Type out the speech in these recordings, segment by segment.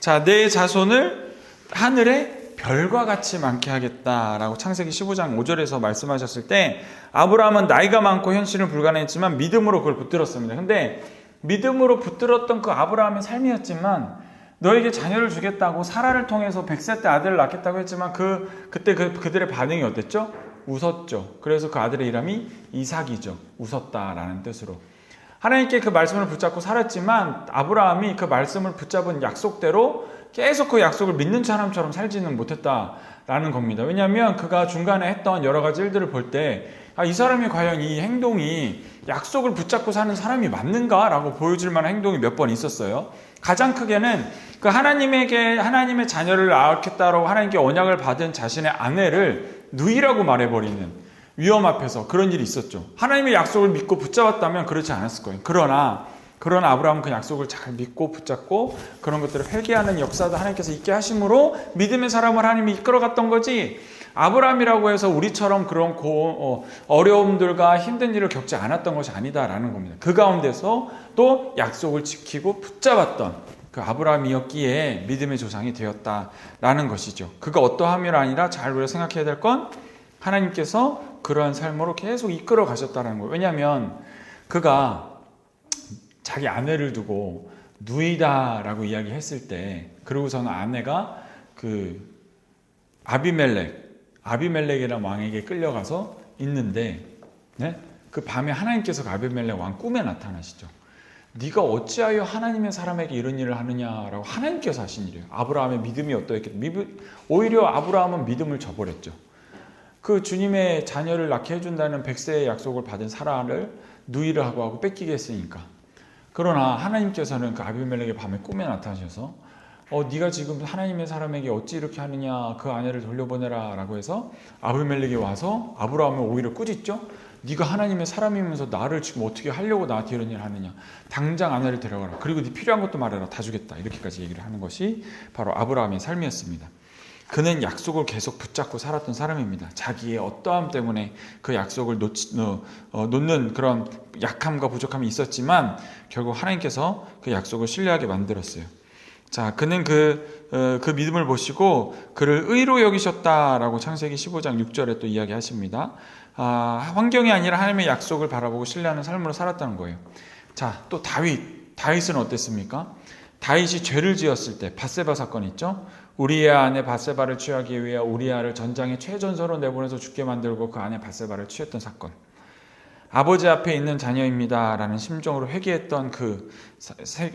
자, 내 자손을 하늘의 별과 같이 많게 하겠다라고 창세기 15장 5절에서 말씀하셨을 때 아브라함은 나이가 많고 현실은 불가능했지만 믿음으로 그걸 붙들었습니다. 근데 믿음으로 붙들었던 그 아브라함의 삶이었지만 너에게 자녀를 주겠다고 사라를 통해서 100세 때 아들을 낳겠다고 했지만 그때 그들의 반응이 어땠죠? 웃었죠. 그래서 그 아들의 이름이 이삭이죠. 웃었다라는 뜻으로. 하나님께 그 말씀을 붙잡고 살았지만 아브라함이 그 말씀을 붙잡은 약속대로 계속 그 약속을 믿는 사람처럼 살지는 못했다라는 겁니다. 왜냐하면 그가 중간에 했던 여러 가지 일들을 볼 때 이 사람이 과연 이 행동이 약속을 붙잡고 사는 사람이 맞는가라고 보여줄 만한 행동이 몇 번 있었어요. 가장 크게는 그 하나님의 자녀를 낳겠다라고 하나님께 언약을 받은 자신의 아내를 누이라고 말해버리는 위험 앞에서 그런 일이 있었죠. 하나님의 약속을 믿고 붙잡았다면 그렇지 않았을 거예요. 그러나 아브라함은 그 약속을 잘 믿고 붙잡고 그런 것들을 회개하는 역사도 하나님께서 있게 하심으로 믿음의 사람을 하나님이 이끌어갔던 거지, 아브라함이라고 해서 우리처럼 그런 어려움들과 힘든 일을 겪지 않았던 것이 아니다라는 겁니다. 그 가운데서 또 약속을 지키고 붙잡았던 그 아브라함이었기에 믿음의 조상이 되었다라는 것이죠. 그가 어떠함이 아니라 잘 우리가 생각해야 될 건 하나님께서 그러한 삶으로 계속 이끌어 가셨다는 거예요. 왜냐하면 그가 자기 아내를 두고 누이다라고 이야기했을 때, 그러고서는 아내가 그 아비멜렉이라는 왕에게 끌려가서 있는데, 네? 그 밤에 하나님께서 그 아비멜렉 왕 꿈에 나타나시죠. 네가 어찌하여 하나님의 사람에게 이런 일을 하느냐라고 하나님께서 하신 일이에요. 아브라함의 믿음이 어떠했겠어요? 오히려 아브라함은 믿음을 저버렸죠. 그 주님의 자녀를 낳게 해준다는 100세의 약속을 받은 사라를 누이를 하고 뺏기게 했으니까. 그러나 하나님께서는 그 아비멜렉의 밤에 꿈에 나타나셔서 네가 지금 하나님의 사람에게 어찌 이렇게 하느냐, 그 아내를 돌려보내라 라고 해서 아비멜렉이 와서 아브라함을 오히려 꾸짖죠. 네가 하나님의 사람이면서 나를 지금 어떻게 하려고 나한테 이런 일을 하느냐, 당장 아내를 데려가라, 그리고 네 필요한 것도 말해라, 다 주겠다, 이렇게까지 얘기를 하는 것이 바로 아브라함의 삶이었습니다. 그는 약속을 계속 붙잡고 살았던 사람입니다. 자기의 어떠함 때문에 그 약속을 놓는 그런 약함과 부족함이 있었지만 결국 하나님께서 그 약속을 신뢰하게 만들었어요. 자, 그는 그 믿음을 보시고 그를 의로 여기셨다라고 창세기 15장 6절에 또 이야기하십니다. 환경이 아니라 하나님의 약속을 바라보고 신뢰하는 삶으로 살았다는 거예요. 자, 또 다윗은 어땠습니까? 다윗이 죄를 지었을 때 밧세바 사건 있죠? 우리아 아내 밧세바를 취하기 위해 우리아를 전장에 최전선으로 내보내서 죽게 만들고 그 아내 밧세바를 취했던 사건. 아버지 앞에 있는 자녀입니다라는 심정으로 회개했던 그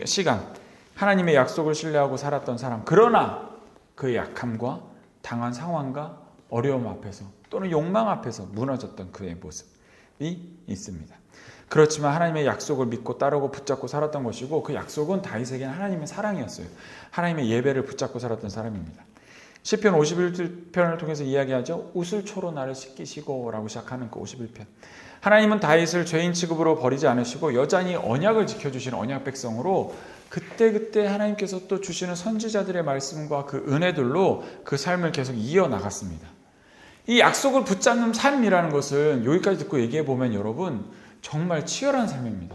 시간, 하나님의 약속을 신뢰하고 살았던 사람. 그러나 그의 약함과 당한 상황과 어려움 앞에서 또는 욕망 앞에서 무너졌던 그의 모습이 있습니다. 그렇지만 하나님의 약속을 믿고 따르고 붙잡고 살았던 것이고, 그 약속은 다윗에게는 하나님의 사랑이었어요. 하나님의 예배를 붙잡고 살았던 사람입니다. 시편 51편을 통해서 이야기하죠. 웃을초로 나를 씻기시고 라고 시작하는 그 51편. 하나님은 다윗을 죄인 취급으로 버리지 않으시고 여전히 언약을 지켜주시는 언약 백성으로 그때 하나님께서 또 주시는 선지자들의 말씀과 그 은혜들로 그 삶을 계속 이어나갔습니다. 이 약속을 붙잡는 삶이라는 것은 여기까지 듣고 얘기해 보면 여러분 정말 치열한 삶입니다.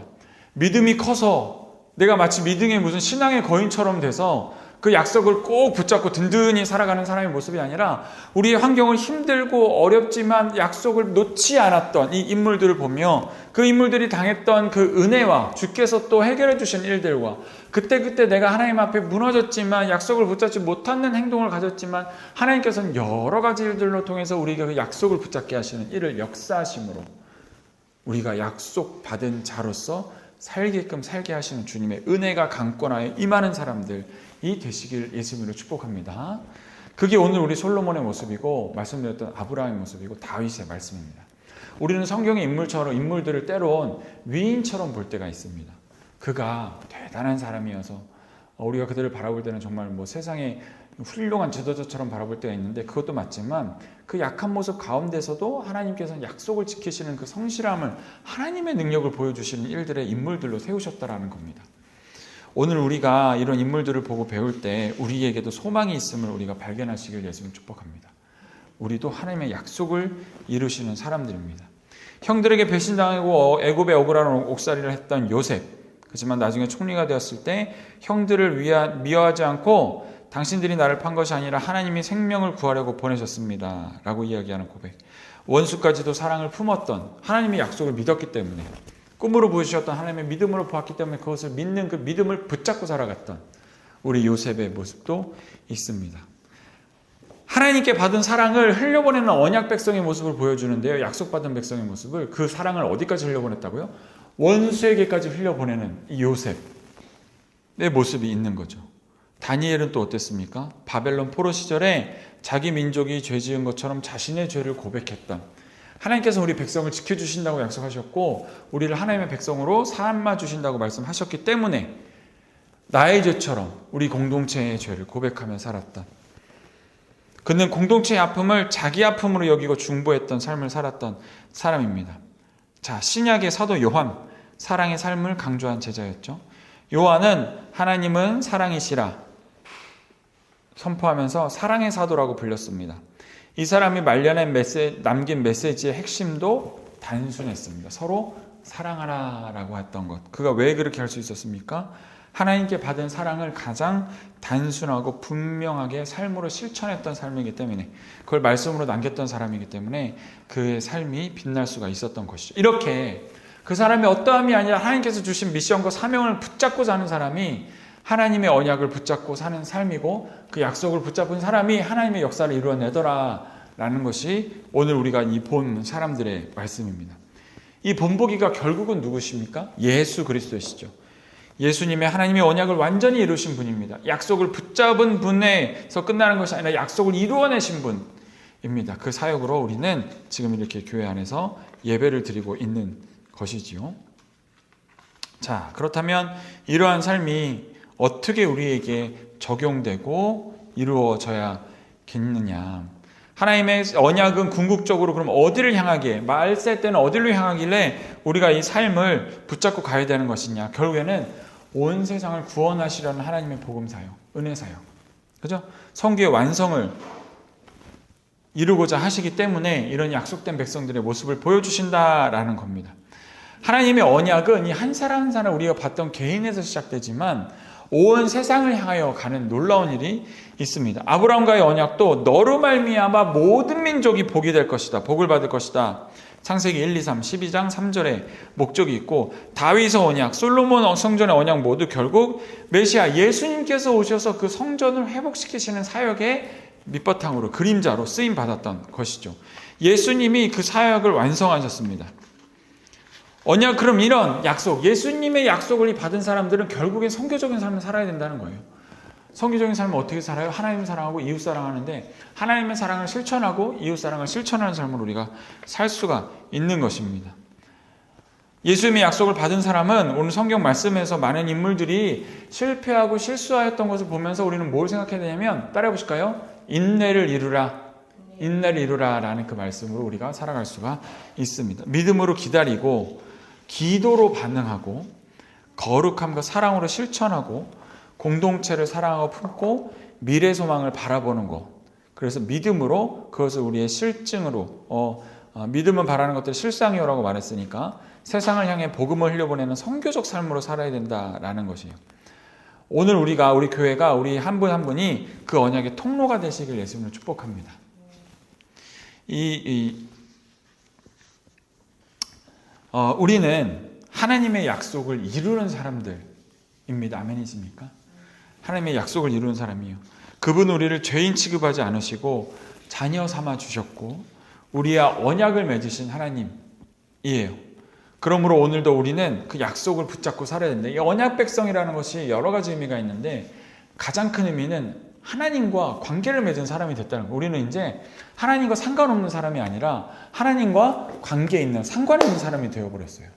믿음이 커서 내가 마치 믿음의 무슨 신앙의 거인처럼 돼서 그 약속을 꼭 붙잡고 든든히 살아가는 사람의 모습이 아니라, 우리의 환경을 힘들고 어렵지만 약속을 놓지 않았던 이 인물들을 보며 그 인물들이 당했던 그 은혜와 주께서 또 해결해 주신 일들과 그때 내가 하나님 앞에 무너졌지만 약속을 붙잡지 못하는 행동을 가졌지만 하나님께서는 여러 가지 일들로 통해서 우리가 그 약속을 붙잡게 하시는 일을 역사하심으로 우리가 약속받은 자로서 살게끔 살게 하시는 주님의 은혜가 강권하여 임하는 사람들이 되시길 예수님으로 축복합니다. 그게 오늘 우리 솔로몬의 모습이고 말씀드렸던 아브라함의 모습이고 다윗의 말씀입니다. 우리는 성경의 인물들을 때론 위인처럼 볼 때가 있습니다. 그가 대단한 사람이어서 우리가 그들을 바라볼 때는 정말 세상의 훌륭한 지도자처럼 바라볼 때가 있는데, 그것도 맞지만 그 약한 모습 가운데서도 하나님께서는 약속을 지키시는 그 성실함을, 하나님의 능력을 보여주시는 일들의 인물들로 세우셨다라는 겁니다. 오늘 우리가 이런 인물들을 보고 배울 때 우리에게도 소망이 있음을 우리가 발견하시길 예수님 축복합니다. 우리도 하나님의 약속을 이루시는 사람들입니다. 형들에게 배신당하고 애굽에 억울한 옥살이를 했던 요셉, 그렇지만 나중에 총리가 되었을 때 형들을 미워하지 않고 당신들이 나를 판 것이 아니라 하나님이 생명을 구하려고 보내셨습니다. 라고 이야기하는 고백. 원수까지도 사랑을 품었던, 하나님의 약속을 믿었기 때문에, 꿈으로 보여주셨던 하나님의 믿음으로 보았기 때문에 그것을 믿는 그 믿음을 붙잡고 살아갔던 우리 요셉의 모습도 있습니다. 하나님께 받은 사랑을 흘려보내는 언약 백성의 모습을 보여주는데요. 약속받은 백성의 모습을, 그 사랑을 어디까지 흘려보냈다고요? 원수에게까지 흘려보내는 이 요셉의 모습이 있는 거죠. 다니엘은 또 어땠습니까? 바벨론 포로 시절에 자기 민족이 죄 지은 것처럼 자신의 죄를 고백했던, 하나님께서 우리 백성을 지켜주신다고 약속하셨고 우리를 하나님의 백성으로 삼아 주신다고 말씀하셨기 때문에 나의 죄처럼 우리 공동체의 죄를 고백하며 살았던, 그는 공동체의 아픔을 자기 아픔으로 여기고 중보했던 삶을 살았던 사람입니다. 자, 신약의 사도 요한, 사랑의 삶을 강조한 제자였죠. 요한은 하나님은 사랑이시라 선포하면서 사랑의 사도라고 불렸습니다. 이 사람이 말년에 남긴 메시지의 핵심도 단순했습니다. 서로 사랑하라라고 했던 것. 그가 왜 그렇게 할 수 있었습니까? 하나님께 받은 사랑을 가장 단순하고 분명하게 삶으로 실천했던 삶이기 때문에, 그걸 말씀으로 남겼던 사람이기 때문에 그의 삶이 빛날 수가 있었던 것이죠. 이렇게 그 사람이 어떠함이 아니라 하나님께서 주신 미션과 사명을 붙잡고 사는 사람이 하나님의 언약을 붙잡고 사는 삶이고, 그 약속을 붙잡은 사람이 하나님의 역사를 이루어내더라 라는 것이 오늘 우리가 이 본 사람들의 말씀입니다. 이 본보기가 결국은 누구십니까? 예수 그리스도이시죠. 예수님의 하나님의 언약을 완전히 이루신 분입니다. 약속을 붙잡은 분에서 끝나는 것이 아니라 약속을 이루어내신 분입니다. 그 사역으로 우리는 지금 이렇게 교회 안에서 예배를 드리고 있는 것이지요. 자, 그렇다면 이러한 삶이 어떻게 우리에게 적용되고 이루어져야겠느냐. 하나님의 언약은 궁극적으로 그럼 어디를 향하기에, 말세 때는 어디로 향하길래 우리가 이 삶을 붙잡고 가야 되는 것이냐. 결국에는 온 세상을 구원하시려는 하나님의 복음사역, 은혜사역, 그죠? 성교의 완성을 이루고자 하시기 때문에 이런 약속된 백성들의 모습을 보여주신다라는 겁니다. 하나님의 언약은 이 한 사람 한 사람 우리가 봤던 개인에서 시작되지만 온 세상을 향하여 가는 놀라운 일이 있습니다. 아브라함과의 언약도 너로 말미암아 모든 민족이 복이 될 것이다, 복을 받을 것이다. 창세기 1, 2, 3, 12장 3절에 목적이 있고, 다윗의 언약, 솔로몬 성전의 언약 모두 결국 메시아 예수님께서 오셔서 그 성전을 회복시키시는 사역의 밑바탕으로, 그림자로 쓰임 받았던 것이죠. 예수님이 그 사역을 완성하셨습니다. 언약, 그럼 이런 약속, 예수님의 약속을 받은 사람들은 결국엔 선교적인 삶을 살아야 된다는 거예요. 선교적인 삶은 어떻게 살아요? 하나님 사랑하고 이웃 사랑하는데, 하나님의 사랑을 실천하고 이웃 사랑을 실천하는 삶을 우리가 살 수가 있는 것입니다. 예수님의 약속을 받은 사람은 오늘 성경 말씀에서 많은 인물들이 실패하고 실수하였던 것을 보면서 우리는 뭘 생각해야 되냐면, 따라해 보실까요? 인내를 이루라, 인내를 이루라 라는 그 말씀으로 우리가 살아갈 수가 있습니다. 믿음으로 기다리고, 기도로 반응하고, 거룩함과 사랑으로 실천하고, 공동체를 사랑하고 품고 미래 소망을 바라보는 것. 그래서 믿음으로 그것을 우리의 실증으로, 믿음은 바라는 것들이 실상이요라고 말했으니까 세상을 향해 복음을 흘려보내는 선교적 삶으로 살아야 된다라는 것이에요. 오늘 우리 교회가 우리 한 분 한 분이 그 언약의 통로가 되시길 예수님을 축복합니다. 우리는 하나님의 약속을 이루는 사람들입니다. 아멘이십니까? 하나님의 약속을 이루는 사람이에요. 그분 우리를 죄인 취급하지 않으시고 자녀 삼아 주셨고 우리와 언약을 맺으신 하나님이에요. 그러므로 오늘도 우리는 그 약속을 붙잡고 살아야 된다. 이 언약 백성이라는 것이 여러 가지 의미가 있는데, 가장 큰 의미는 하나님과 관계를 맺은 사람이 됐다는 거예요. 우리는 이제 하나님과 상관없는 사람이 아니라 하나님과 관계 있는, 상관 있는 사람이 되어버렸어요.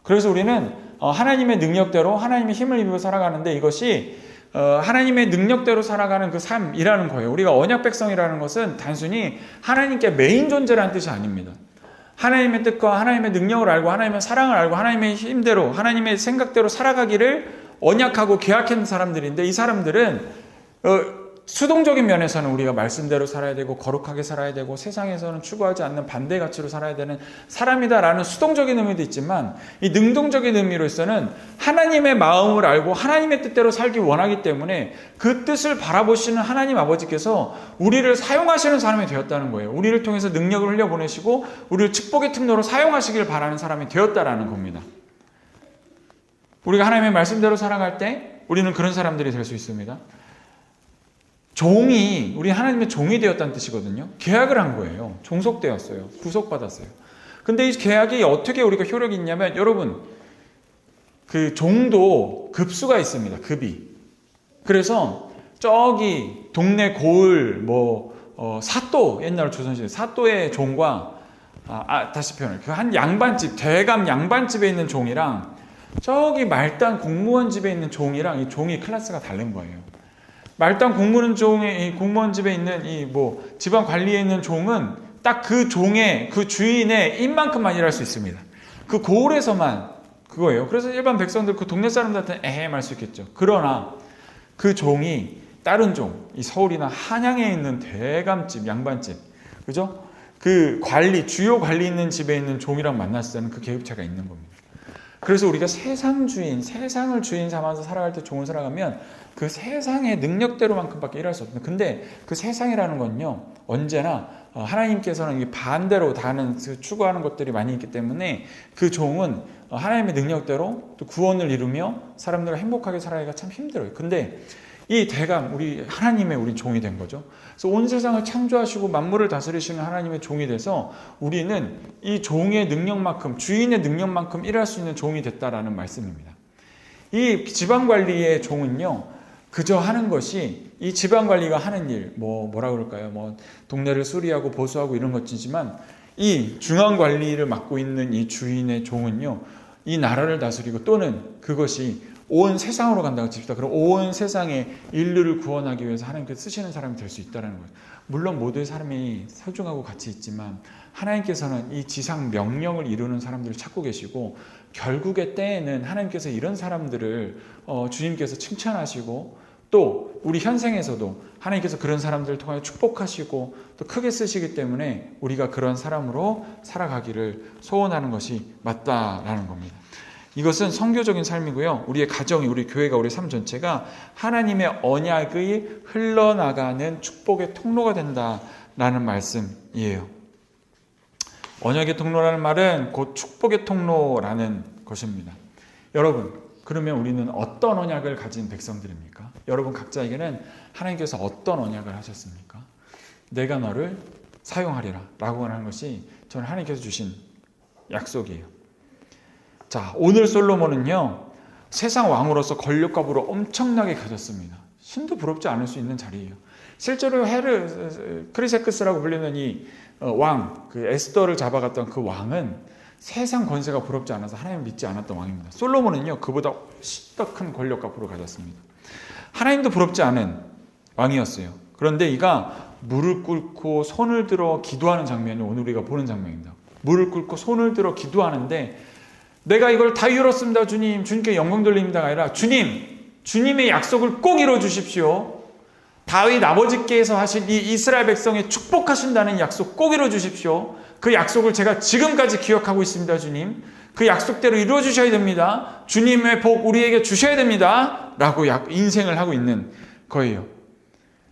그래서 우리는 하나님의 능력대로 하나님의 힘을 입고 살아가는데, 이것이 하나님의 능력대로 살아가는 그 삶이라는 거예요. 우리가 언약 백성이라는 것은 단순히 하나님께 메인 존재라는 뜻이 아닙니다. 하나님의 뜻과 하나님의 능력을 알고 하나님의 사랑을 알고 하나님의 힘대로 하나님의 생각대로 살아가기를 언약하고 계약한 사람들인데, 이 사람들은 수동적인 면에서는 우리가 말씀대로 살아야 되고 거룩하게 살아야 되고 세상에서는 추구하지 않는 반대 가치로 살아야 되는 사람이다라는 수동적인 의미도 있지만 이 능동적인 의미로서는 하나님의 마음을 알고 하나님의 뜻대로 살기 원하기 때문에 그 뜻을 바라보시는 하나님 아버지께서 우리를 사용하시는 사람이 되었다는 거예요. 우리를 통해서 능력을 흘려보내시고 우리를 축복의 통로로 사용하시길 바라는 사람이 되었다라는 겁니다. 우리가 하나님의 말씀대로 살아갈 때 우리는 그런 사람들이 될 수 있습니다. 종이, 우리 하나님의 종이 되었다는 뜻이거든요. 계약을 한 거예요. 종속되었어요. 구속받았어요. 근데 이 계약이 어떻게 우리가 효력이 있냐면, 여러분, 그 종도 급수가 있습니다. 급이. 그래서 저기 동네 고을, 사또, 옛날 조선시대 사또의 종과, 다시 표현을, 그 한 양반집, 대감 양반집에 있는 종이랑 저기 말단 공무원 집에 있는 종이랑 이 종이 클래스가 다른 거예요. 말단 공무원 집에 있는 지방 관리에 있는 종은 딱 그 종의 그 주인의 입만큼만 일할 수 있습니다. 그 고을에서만 그거예요. 그래서 일반 백성들 그 동네 사람들한테는 에헴 할 수 있겠죠. 그러나 그 종이 다른 종, 이 서울이나 한양에 있는 대감집, 양반집, 그죠? 그 주요 관리 있는 집에 있는 종이랑 만났을 때는 그 계급차가 있는 겁니다. 그래서 우리가 세상을 주인 삼아서 살아갈 때 종을 살아가면 그 세상의 능력대로만큼밖에 일할 수 없습니다. 근데 그 세상이라는 건요, 언제나 하나님께서는 반대로 다는 추구하는 것들이 많이 있기 때문에 그 종은 하나님의 능력대로 또 구원을 이루며 사람들과 행복하게 살아가기가 참 힘들어요. 근데 이 대감, 우리 종이 된 거죠. 그래서 온 세상을 창조하시고 만물을 다스리시는 하나님의 종이 돼서 우리는 이 종의 능력만큼, 주인의 능력만큼 일할 수 있는 종이 됐다라는 말씀입니다. 이 지방관리의 종은요, 그저 하는 것이, 이 지방관리가 하는 일, 뭐라 그럴까요? 동네를 수리하고 보수하고 이런 것이지만, 이 중앙관리를 맡고 있는 이 주인의 종은요, 이 나라를 다스리고 또는 그것이 온 세상으로 간다고 칩시다. 그럼 온 세상의 인류를 구원하기 위해서 하나님께서 쓰시는 사람이 될 수 있다는 거예요. 물론 모두의 삶이 소중하고 가치 있지만 하나님께서는 이 지상 명령을 이루는 사람들을 찾고 계시고 결국의 때에는 하나님께서 이런 사람들을 주님께서 칭찬하시고 또 우리 현생에서도 하나님께서 그런 사람들을 통하여 축복하시고 또 크게 쓰시기 때문에 우리가 그런 사람으로 살아가기를 소원하는 것이 맞다라는 겁니다. 이것은 선교적인 삶이고요. 우리의 가정이, 우리 교회가, 우리 삶 전체가 하나님의 언약의 흘러나가는 축복의 통로가 된다라는 말씀이에요. 언약의 통로라는 말은 곧 축복의 통로라는 것입니다. 여러분, 그러면 우리는 어떤 언약을 가진 백성들입니까? 여러분 각자에게는 하나님께서 어떤 언약을 하셨습니까? 내가 너를 사용하리라 라고 하는 것이 저는 하나님께서 주신 약속이에요. 자, 오늘 솔로몬은요, 세상 왕으로서 권력과 부를 엄청나게 가졌습니다. 신도 부럽지 않을 수 있는 자리예요. 실제로 크리세크스라고 불리는 이 왕, 그 에스더를 잡아갔던 그 왕은 세상 권세가 부럽지 않아서 하나님을 믿지 않았던 왕입니다. 솔로몬은요, 그보다 훨씬 더 큰 권력과 부를 가졌습니다. 하나님도 부럽지 않은 왕이었어요. 그런데 이가 무릎 꿇고 손을 들어 기도하는 장면이 오늘 우리가 보는 장면입니다. 무릎 꿇고 손을 들어 기도하는데 내가 이걸 다 이뤘습니다. 주님께 영광 돌립니다가 아니라 주님의 약속을 꼭 이루어 주십시오. 다윗 아버지께서 하신 이 이스라엘 백성에 축복하신다는 약속 꼭 이루어 주십시오. 그 약속을 제가 지금까지 기억하고 있습니다. 주님, 그 약속대로 이루어 주셔야 됩니다. 주님의 복 우리에게 주셔야 됩니다. 라고 인생을 하고 있는 거예요.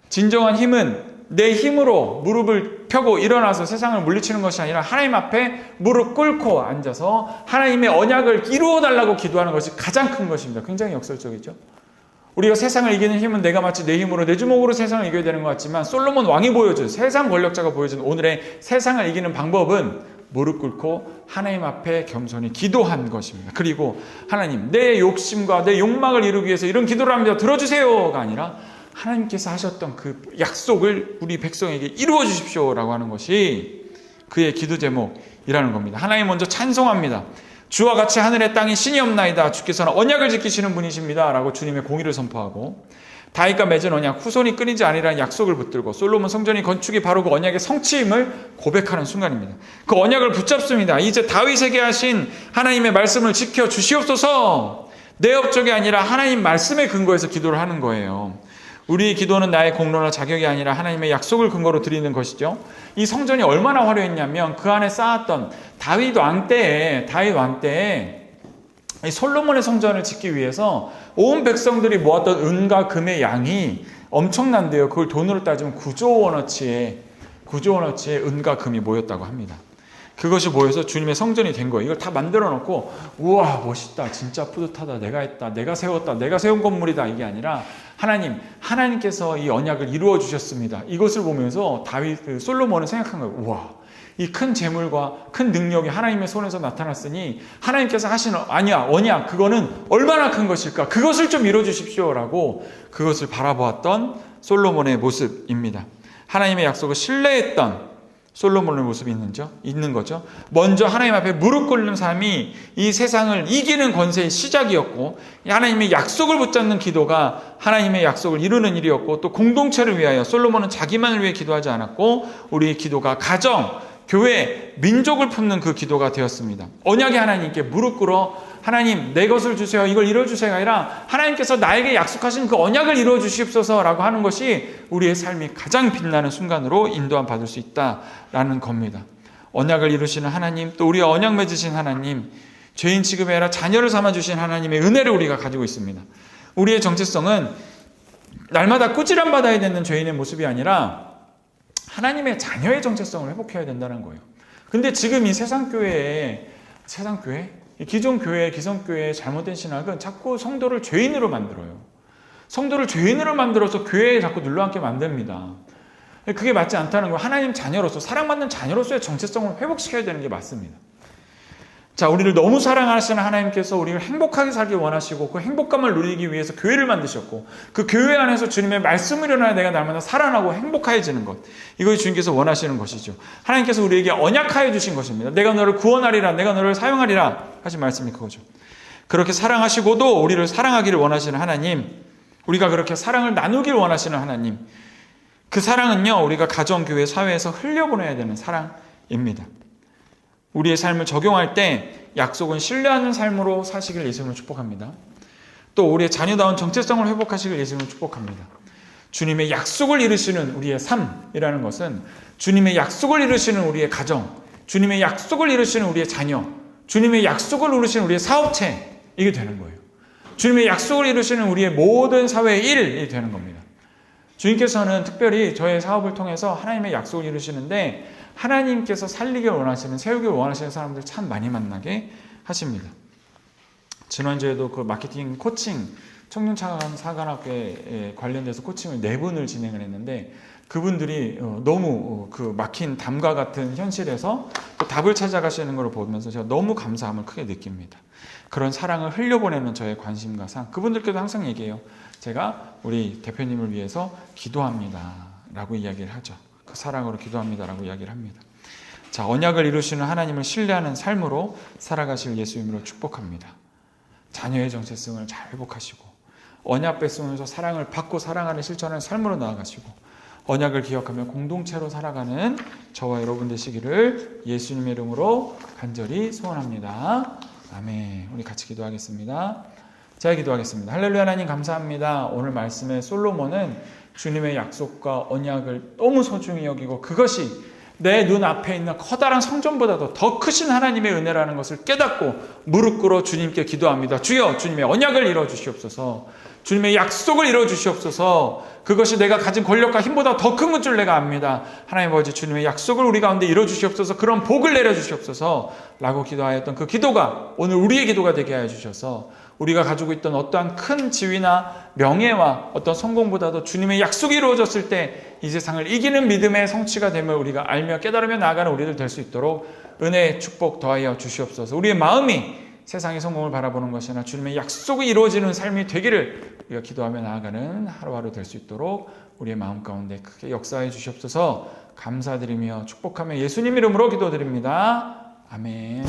진정한 힘은 내 힘으로 무릎을 펴고 일어나서 세상을 물리치는 것이 아니라 하나님 앞에 무릎 꿇고 앉아서 하나님의 언약을 이루어달라고 기도하는 것이 가장 큰 것입니다. 굉장히 역설적이죠. 우리가 세상을 이기는 힘은 내가 마치 내 힘으로 내 주먹으로 세상을 이겨야 되는 것 같지만 솔로몬 왕이 보여준, 세상 권력자가 보여준 오늘의 세상을 이기는 방법은 무릎 꿇고 하나님 앞에 겸손히 기도한 것입니다. 그리고 하나님, 내 욕심과 내 욕망을 이루기 위해서 이런 기도를 합니다. 들어주세요가 아니라 하나님께서 하셨던 그 약속을 우리 백성에게 이루어 주십시오라고 하는 것이 그의 기도 제목이라는 겁니다. 하나님 먼저 찬송합니다. 주와 같이 하늘의 땅에 신이 없나이다. 주께서는 언약을 지키시는 분이십니다. 라고 주님의 공의를 선포하고 다윗과 맺은 언약, 후손이 끊이지 아니라는 약속을 붙들고 솔로몬 성전이 건축이 바로 그 언약의 성취임을 고백하는 순간입니다. 그 언약을 붙잡습니다. 이제 다윗에게 하신 하나님의 말씀을 지켜 주시옵소서. 내 업적이 아니라 하나님 말씀에 근거해서 기도를 하는 거예요. 우리의 기도는 나의 공로나 자격이 아니라 하나님의 약속을 근거로 드리는 것이죠. 이 성전이 얼마나 화려했냐면 그 안에 쌓았던 다윗 왕 때에 이 솔로몬의 성전을 짓기 위해서 온 백성들이 모았던 은과 금의 양이 엄청난데요. 그걸 돈으로 따지면 9조 원어치의 은과 금이 모였다고 합니다. 그것이 모여서 주님의 성전이 된 거예요. 이걸 다 만들어 놓고 우와 멋있다, 진짜 뿌듯하다, 내가 했다, 내가 세웠다, 내가 세운 건물이다, 이게 아니라 하나님께서 이 언약을 이루어 주셨습니다. 이것을 보면서 솔로몬은 생각한 거예요. 우와, 이 큰 재물과 큰 능력이 하나님의 손에서 나타났으니 하나님께서 하신 언약, 그거는 얼마나 큰 것일까, 그것을 좀 이루어 주십시오라고 그것을 바라보았던 솔로몬의 모습입니다. 하나님의 약속을 신뢰했던 솔로몬의 모습이 있는 거죠. 먼저 하나님 앞에 무릎 꿇는 삶이 이 세상을 이기는 권세의 시작이었고, 하나님의 약속을 붙잡는 기도가 하나님의 약속을 이루는 일이었고, 또 공동체를 위하여 솔로몬은 자기만을 위해 기도하지 않았고 우리의 기도가 가정, 교회, 민족을 품는 그 기도가 되었습니다. 언약의 하나님께 무릎 꿇어 하나님 내 것을 주세요, 이걸 이루어주세요가 아니라 하나님께서 나에게 약속하신 그 언약을 이루어주시옵소서라고 하는 것이 우리의 삶이 가장 빛나는 순간으로 인도함 받을 수 있다라는 겁니다. 언약을 이루시는 하나님, 또 우리의 언약 맺으신 하나님, 죄인 취급이 아니라 자녀를 삼아주신 하나님의 은혜를 우리가 가지고 있습니다. 우리의 정체성은 날마다 꾸지람 받아야 되는 죄인의 모습이 아니라 하나님의 자녀의 정체성을 회복해야 된다는 거예요. 근데 지금 이 기존 교회, 기성교회의 잘못된 신학은 자꾸 성도를 죄인으로 만들어요. 성도를 죄인으로 만들어서 교회에 자꾸 눌러앉게 만듭니다. 그게 맞지 않다는 거예요. 하나님 자녀로서, 사랑받는 자녀로서의 정체성을 회복시켜야 되는 게 맞습니다. 자, 우리를 너무 사랑하시는 하나님께서 우리를 행복하게 살기 원하시고 그 행복감을 누리기 위해서 교회를 만드셨고, 그 교회 안에서 주님의 말씀을 일어나야 내가 날마다 살아나고 행복해지는 것, 이것이 주님께서 원하시는 것이죠. 하나님께서 우리에게 언약하여 주신 것입니다. 내가 너를 구원하리라, 내가 너를 사용하리라 하신 말씀이 그거죠. 그렇게 사랑하시고도 우리를 사랑하기를 원하시는 하나님, 우리가 그렇게 사랑을 나누기를 원하시는 하나님, 그 사랑은요 우리가 가정, 교회, 사회에서 흘려보내야 되는 사랑입니다. 우리의 삶을 적용할 때 약속은 신뢰하는 삶으로 사시길 예수님으로 축복합니다. 또 우리의 자녀다운 정체성을 회복하시길 예수님으로 축복합니다. 주님의 약속을 이루시는 우리의 삶이라는 것은 주님의 약속을 이루시는 우리의 가정, 주님의 약속을 이루시는 우리의 자녀, 주님의 약속을 이루시는 우리의 사업체, 이게 되는 거예요. 주님의 약속을 이루시는 우리의 모든 사회의 일이 되는 겁니다. 주님께서는 특별히 저의 사업을 통해서 하나님의 약속을 이루시는데 하나님께서 살리길 원하시는, 세우길 원하시는 사람들 참 많이 만나게 하십니다. 지난주에도 그 마케팅 코칭, 청년사관학교에 관련돼서 코칭을 4분을 진행을 했는데 그분들이 너무 그 막힌 담과 같은 현실에서 또 답을 찾아가시는 걸 보면서 제가 너무 감사함을 크게 느낍니다. 그런 사랑을 흘려보내는 저의 관심과 상, 그분들께도 항상 얘기해요. 제가 우리 대표님을 위해서 기도합니다 라고 이야기를 하죠. 그 사랑으로 기도합니다라고 이야기를 합니다. 자, 언약을 이루시는 하나님을 신뢰하는 삶으로 살아가실 예수 이름으로 축복합니다. 자녀의 정체성을 잘 회복하시고 언약 뺏으면서 사랑을 받고 사랑하는 실천하는 삶으로 나아가시고 언약을 기억하며 공동체로 살아가는 저와 여러분 되시기를 예수님의 이름으로 간절히 소원합니다. 아멘. 우리 같이 기도하겠습니다. 제가 기도하겠습니다. 할렐루야. 하나님 감사합니다. 오늘 말씀에 솔로몬은 주님의 약속과 언약을 너무 소중히 여기고 그것이 내 눈앞에 있는 커다란 성전보다도 더 크신 하나님의 은혜라는 것을 깨닫고 무릎 꿇어 주님께 기도합니다. 주여, 주님의 언약을 이루어 주시옵소서. 주님의 약속을 이루어 주시옵소서. 그것이 내가 가진 권력과 힘보다 더 큰 줄 내가 압니다. 하나님 아버지, 주님의 약속을 우리 가운데 이루어 주시옵소서. 그런 복을 내려 주시옵소서 라고 기도하였던 그 기도가 오늘 우리의 기도가 되게 하여 주셔서 우리가 가지고 있던 어떠한 큰 지위나 명예와 어떤 성공보다도 주님의 약속이 이루어졌을 때 이 세상을 이기는 믿음의 성취가 됨을 우리가 알며 깨달으며 나아가는 우리들 될 수 있도록 은혜의 축복 더하여 주시옵소서. 우리의 마음이 세상의 성공을 바라보는 것이 아니라 주님의 약속이 이루어지는 삶이 되기를 우리가 기도하며 나아가는 하루하루 될 수 있도록 우리의 마음 가운데 크게 역사해 주시옵소서. 감사드리며 축복하며 예수님 이름으로 기도드립니다. 아멘.